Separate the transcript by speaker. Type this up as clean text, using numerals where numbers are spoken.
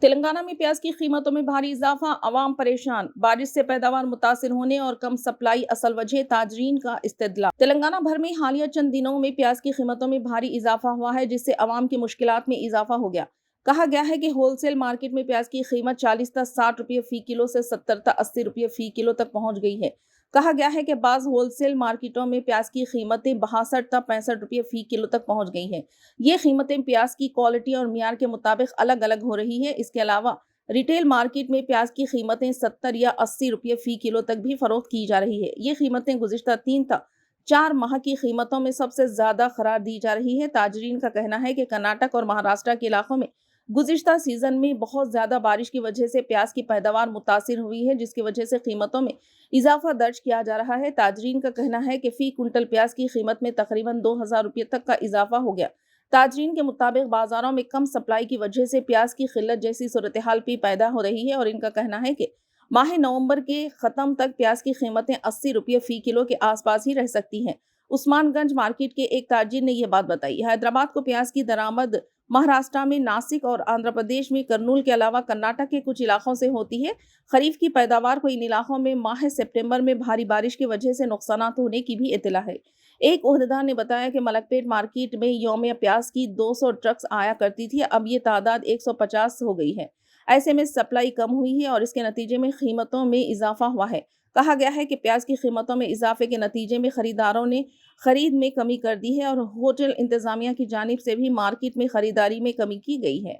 Speaker 1: तेलंगाना में प्याज की कीमतों में भारी इजाफा, अवाम परेशान। बारिश से पैदावार मुतासिर होने और कम सप्लाई असल वजह, ताजरीन का इस्तेदलाल। तेलंगाना भर में हालिया चंद दिनों में प्याज की कीमतों में भारी इजाफा हुआ है, जिससे अवाम की मुश्किलात में इजाफा हो गया। कहा गया है कि होलसेल मार्केट में प्याज की कीमत 40 से 60 रुपये फी किलो से 70 से 80 रुपये फी किलो तक पहुंच गई है। कहा गया है कि बाज़ होलसेल मार्केटों में प्याज की कीमतें 62 से 65 रुपये फी किलो तक पहुंच गई हैं। ये कीमतें प्याज की क्वालिटी और मियार के मुताबिक अलग अलग हो रही है। इसके अलावा रिटेल मार्केट में प्याज की कीमतें 70 या 80 रुपये फी किलो तक भी फरोख्त की जा रही है। ये कीमतें गुज़िश्ता 3 से 4 माह की कीमतों में सबसे ज्यादा करार दी जा रही है। ताजरीन का कहना है कि कर्नाटक और महाराष्ट्र के इलाकों में गुज़िश्ता सीजन में बहुत ज्यादा बारिश की वजह से प्याज की पैदावार मुतासिर हुई है, जिसकी वजह से कीमतों में इजाफा दर्ज किया जा रहा है। ताजरीन का कहना है कि फी कुंटल प्याज की कीमत में तकरीबन 2000 रुपये तक का इजाफा हो गया। ताजरीन के मुताबिक बाजारों में कम सप्लाई की वजह से प्याज की किल्लत जैसी सूरत हाल भी पैदा हो रही है और इनका कहना है कि माह नवंबर के खत्म तक प्याज की कीमतें 80 रुपये फी किलो के आसपास ही रह सकती हैं। उस्मानगंज मार्केट के एक ताजिर ने यह बात बताई। हैदराबाद को प्याज की दरामद महाराष्ट्र में नासिक और आंध्र प्रदेश में करनूल के अलावा कर्नाटक के कुछ इलाकों से होती है। खरीफ की पैदावार को इन इलाकों में माह सितंबर में भारी बारिश की वजह से नुकसान होने की भी इत्तला है। एक ओहदेदार ने बताया कि मलकपेट मार्केट में यौमिया प्याज की 200 ट्रक्स आया करती थी, अब ये तादाद 150 हो गई है। ऐसे में सप्लाई कम हुई है और इसके नतीजे में कीमतों में इजाफा हुआ है। कहा गया है कि प्याज की कीमतों में इजाफे के नतीजे में खरीदारों ने खरीद में कमी कर दी है और होटल इंतजामिया की जानिब से भी मार्केट में खरीदारी में कमी की गई है।